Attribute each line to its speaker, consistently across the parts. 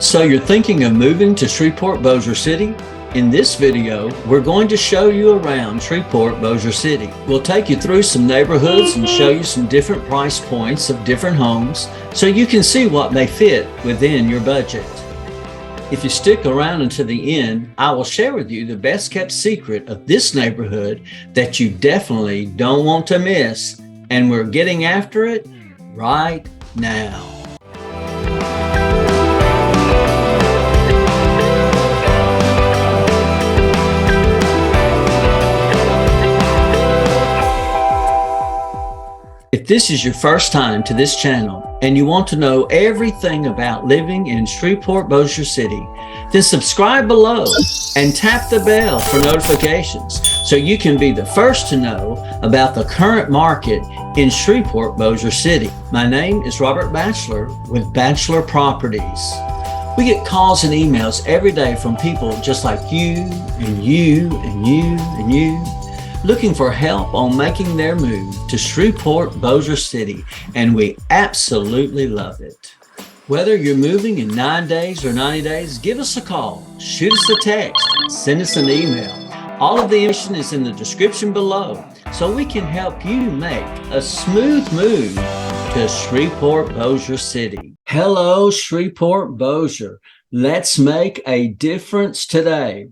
Speaker 1: So you're thinking of moving to Shreveport Bossier City? In this video, we're going to show you around Shreveport Bossier City. We'll take you through some neighborhoods and show you some different price points of different homes so you can see what may fit within your budget. If you stick around until the end, I will share with you the best kept secret of this neighborhood that you definitely don't want to miss, and we're getting after it right now. If this is your first time to this channel and you want to know everything about living in Shreveport Bossier City, then subscribe below and tap the bell for notifications so you can be the first to know about the current market in Shreveport Bossier City. My name is Robert Batchelor with Batchelor Properties. We get calls and emails every day from people just like you and you and you and you, looking for help on making their move to Shreveport Bossier City, and we absolutely love it. Whether you're moving in 9 days or 90 days, give us a call, shoot us a text, send us an email. All of the information is in the description below, so we can help you make a smooth move to Shreveport Bossier City. Hello, Shreveport Bossier. Let's make a difference today.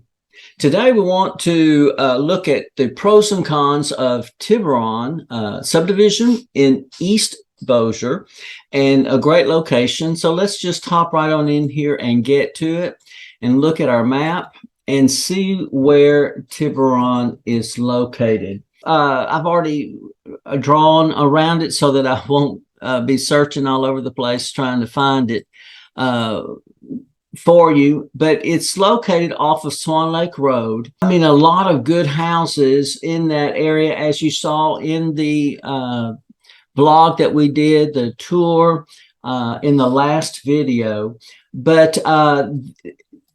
Speaker 1: Today, we want to look at the pros and cons of Tiburon Subdivision in East Bossier, and a great location. So let's just hop right on in here and get to it and look at our map and see where Tiburon is located. I've already drawn around it so that I won't be searching all over the place trying to find it for you, but it's located off of Swan Lake Road. I mean, a lot of good houses in that area, as you saw in the blog that we did, the tour in the last video. But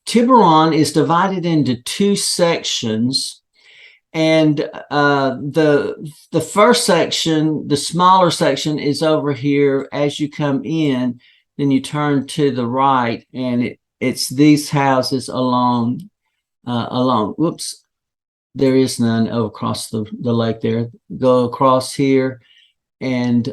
Speaker 1: Tiburon is divided into two sections, and the first section, the smaller section, is over here as you come in. Then you turn to the right, and it's these houses along, whoops, there is none over across the lake there. Go across here and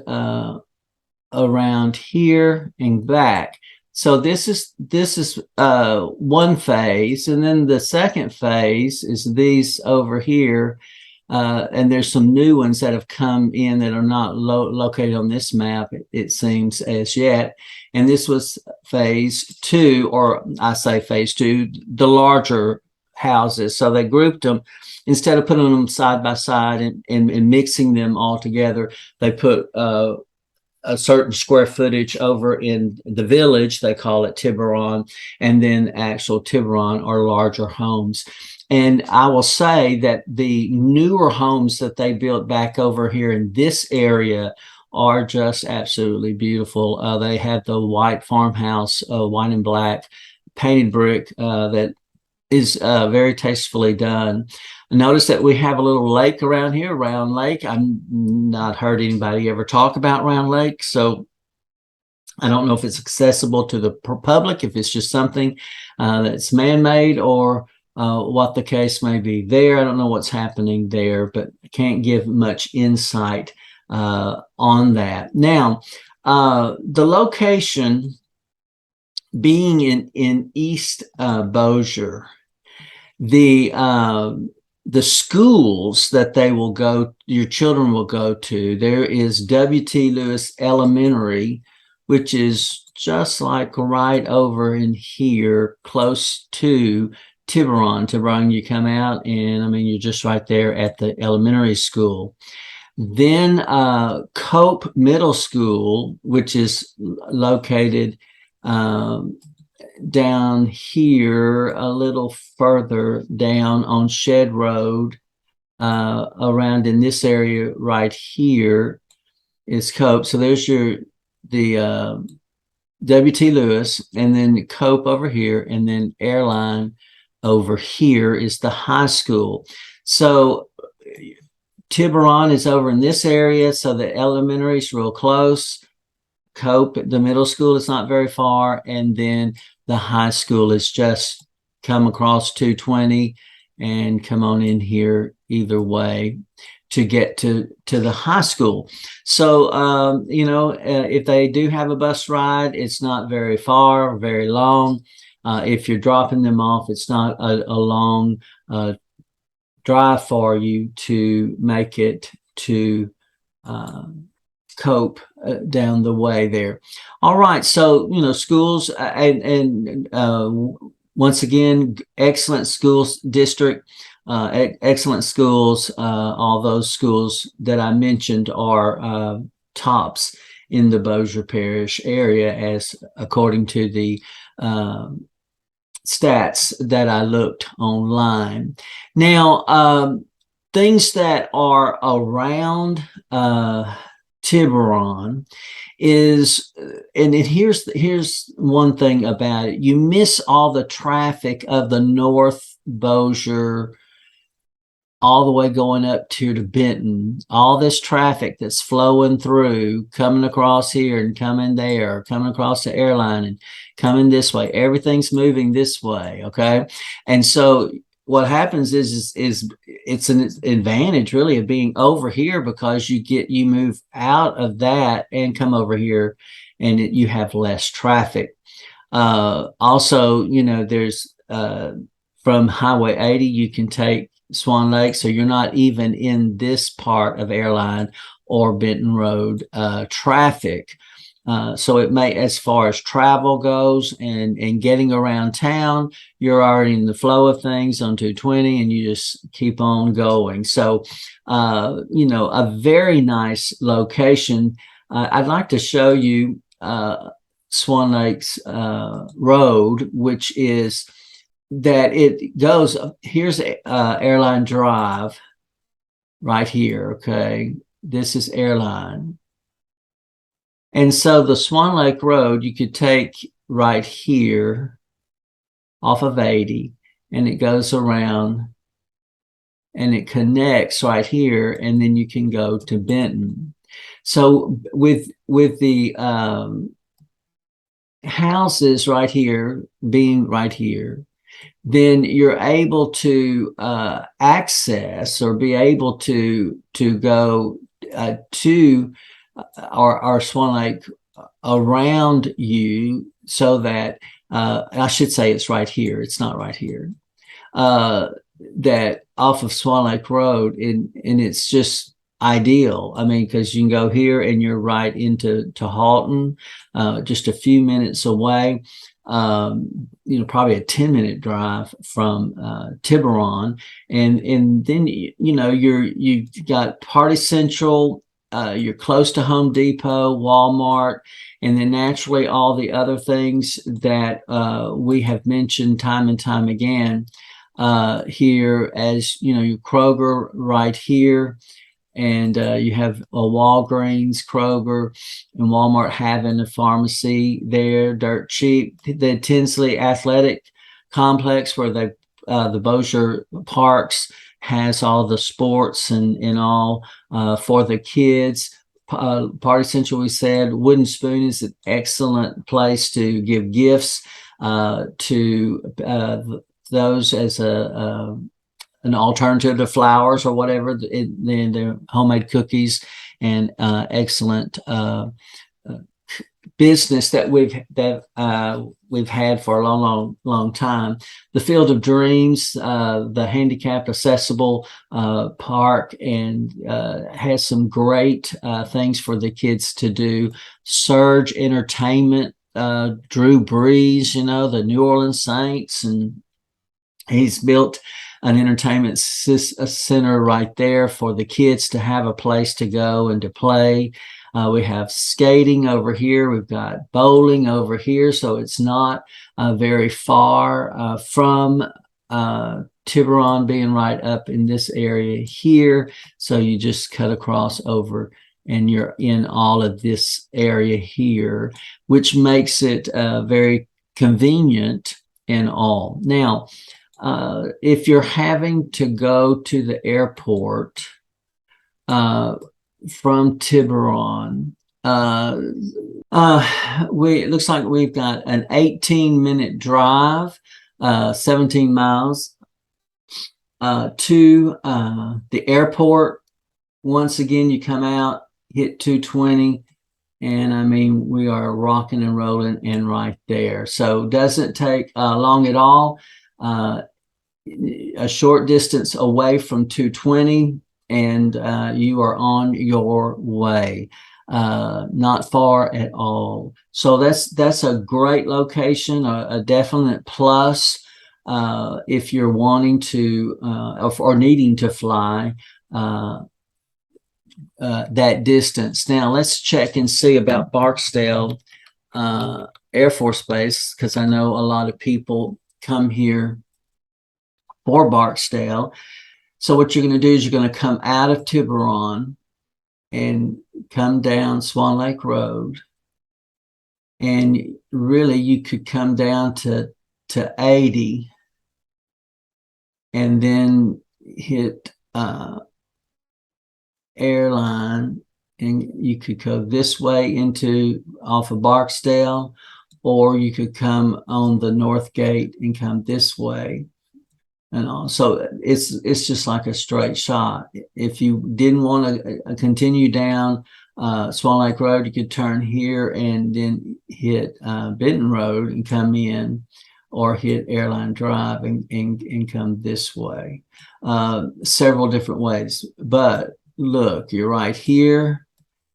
Speaker 1: around here and back. So this is one phase, and then the second phase is these over here. And there's some new ones that have come in that are not located on this map, it seems, as yet. And this was phase two, or I say phase two, the larger houses. So they grouped them, instead of putting them side by side and mixing them all together, they put a certain square footage over in the village, they call it Tiburon, and then actual Tiburon or larger homes. And I will say that the newer homes that they built back over here in this area are just absolutely beautiful. They have the white farmhouse, white and black painted brick that is very tastefully done. Notice that we have a little lake around here, Round Lake. I've not heard anybody ever talk about Round Lake, so I don't know if it's accessible to the public, if it's just something that's man-made, or what the case may be there. I don't know what's happening there, but I can't give much insight on that. Now, the location being in East Bossier, the schools that they will go, your children will go to, there is W.T. Lewis Elementary, which is just like right over in here, close to Tiburon. You come out, and I mean, you're just right there at the elementary school. Then Cope Middle School, which is located down here a little further down on Shed Road, around in this area right here is Cope. So there's the W.T. Lewis, and then Cope over here, and then Airline over here is the high school. So Tiburon is over in this area, so the elementary is real close. Cope, the middle school is not very far, and then the high school is just come across 220 and come on in here either way to get to the high school. So if they do have a bus ride, it's not very far or very long. If you're dropping them off, it's not a long drive for you to make it to Cope down the way there. All right, so schools and once again, excellent schools district, excellent schools. All those schools that I mentioned are tops in the Bossier Parish area, as according to the stats that I looked online. Now, things that are around Tiburon is, and here's one thing about it: you miss all the traffic of the North Bossier all the way going up to Benton, all this traffic that's flowing through, coming across here and coming there, coming across the airline and coming this way. Everything's moving this way, okay? And so what happens is it's an advantage really of being over here, because you move out of that and come over here, and you have less traffic. Also, there's from Highway 80, you can take Swan Lake, so you're not even in this part of Airline or Benton Road traffic. So it may, as far as travel goes and getting around town, you're already in the flow of things on 220, and you just keep on going. So, a very nice location. I'd like to show you Swan Lake's road, which is that it goes, here's Airline Drive right here, okay? This is Airline. And so the Swan Lake Road, you could take right here off of 80, and it goes around and it connects right here, and then you can go to Benton. So with the houses right here being right here, then you're able to access or be able to go to our Swan Lake around you, so that I should say it's right here. It's not right here. That off of Swan Lake Road, and it's just ideal. I mean, because you can go here and you're right into Halton, just a few minutes away. Probably a 10-minute drive from Tiburon, and then you've got Party Central. You're close to Home Depot, Walmart, and then naturally all the other things that we have mentioned time and time again here, as your Kroger right here, and you have a Walgreens, Kroger, and Walmart having a pharmacy there, dirt cheap. The Tinsley Athletic Complex, where the Bossier Parks has all the sports and all for the kids. Party Central, we said. Wooden Spoon is an excellent place to give gifts to those as an alternative to flowers or whatever. They're homemade cookies, and excellent business that we've had for a long time. The Field of Dreams, the handicapped accessible park, and has some great things for the kids to do. Surge Entertainment, Drew Brees, the New Orleans Saints, and he's built an entertainment center right there for the kids to have a place to go and to play. We have skating over here. We've got bowling over here. So it's not very far from Tiburon being right up in this area here. So you just cut across over and you're in all of this area here, which makes it very convenient and all. Now, if you're having to go to the airport from Tiburon, It looks like we've got an 18-minute drive, 17 miles to the airport. Once again, you come out, hit 220, and I mean, we are rocking and rolling and right there. So doesn't take long at all. A short distance away from 220, and you are on your way. Not far at all. So that's a great location, a definite plus if you're wanting to or needing to fly that distance. Now let's check and see about Barksdale Air Force Base, because I know a lot of people come here for Barksdale. So what you're going to do is you're going to come out of Tiburon and come down Swan Lake Road, and really you could come down to 80 and then hit Airline, and you could go this way into off of Barksdale, or you could come on the north gate and come this way. And all. So it's just like a straight shot. If you didn't want to continue down Swan Lake Road, you could turn here and then hit Benton Road and come in, or hit Airline Drive and come this way. Several different ways. But look, you're right here,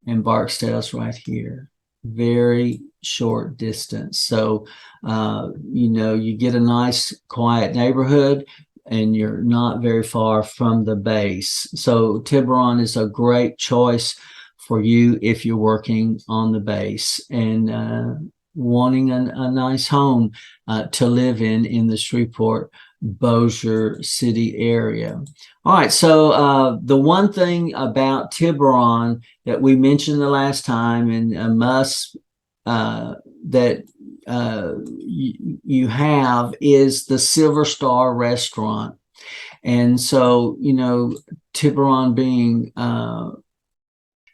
Speaker 1: and Barksdale's right here. Very short distance. So, you know, you get a nice quiet neighborhood, and you're not very far from the base. So Tiburon is a great choice for you if you're working on the base and wanting a nice home to live in the Shreveport Bossier City area. All right, so the one thing about Tiburon that we mentioned the last time, and a must that you have, is the Silver Star restaurant. And so, you know, Tiburon being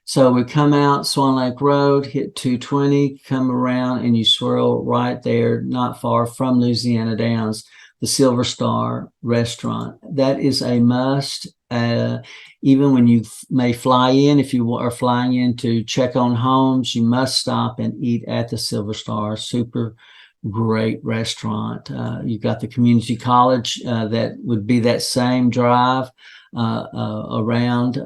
Speaker 1: so we come out Swan Lake Road, hit 220, come around, and you swirl right there, not far from Louisiana Downs, the Silver Star restaurant. That is a must. Even when you may fly in, if you are flying in to check on homes, you must stop and eat at the Silver Star. Super great restaurant. You've got the community college that would be that same drive around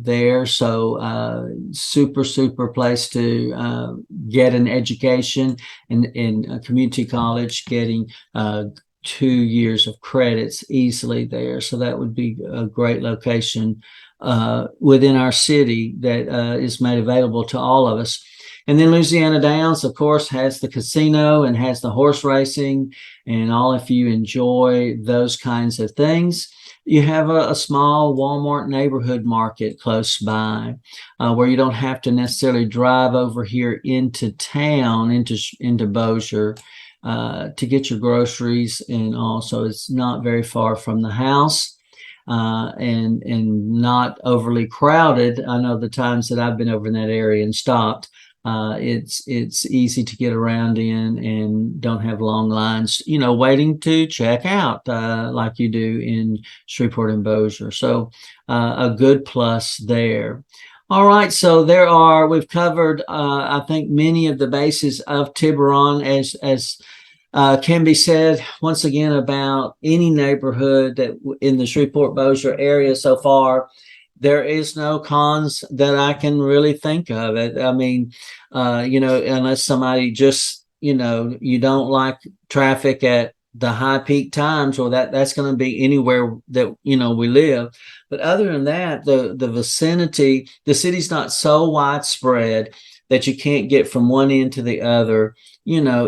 Speaker 1: there. So super place to get an education, in a community college, getting 2 years of credits easily there. So that would be a great location within our city that is made available to all of us. And then Louisiana Downs, of course, has the casino and has the horse racing, and all, if you enjoy those kinds of things. You have a small Walmart neighborhood market close by, where you don't have to necessarily drive over here into town, into Bossier, to get your groceries. And also it's not very far from the house, and not overly crowded. I know the times that I've been over in that area and stopped, it's easy to get around in and don't have long lines, you know, waiting to check out like you do in Shreveport and Bossier. So a good plus there. All right, so we've covered I think many of the bases of Tiburon, as can be said once again about any neighborhood that in the Shreveport Bossier area so far. There is no cons that I can really think of. I mean, you know, unless somebody just, you know, you don't like traffic at the high peak times, or that's going to be anywhere that, you know, we live. But other than that, the vicinity, the city's not so widespread that you can't get from one end to the other, you know,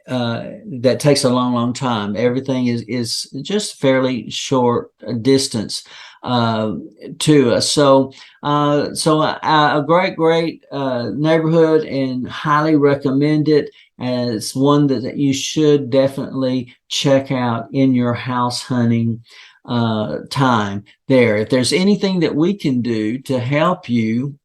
Speaker 1: that takes a long time. Everything is just fairly short distance to us. So a great neighborhood, and highly recommend it as one that you should definitely check out in your house hunting time there. If there's anything that we can do to help you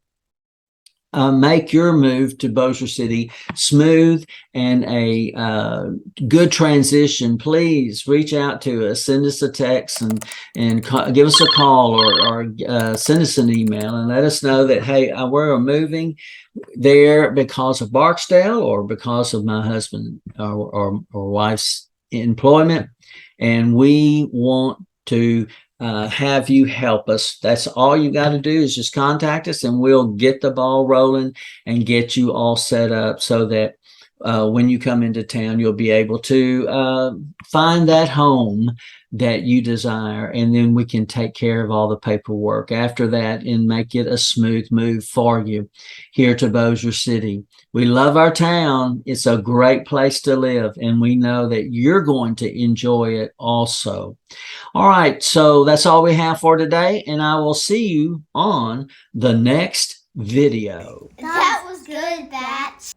Speaker 1: make your move to Bossier City smooth and a good transition, please reach out to us, send us a text and give us a call or send us an email and let us know that, hey, we're moving there because of Barksdale or because of my husband or wife's employment, and we want to have you help us. That's all you got to do is just contact us and we'll get the ball rolling and get you all set up so that when you come into town, you'll be able to find that home that you desire, and then we can take care of all the paperwork after that and make it a smooth move for you here to Bossier City. We love our town. It's a great place to live, and we know that you're going to enjoy it also. All right, so that's all we have for today, and I will see you on the next video.
Speaker 2: That was good, Bats.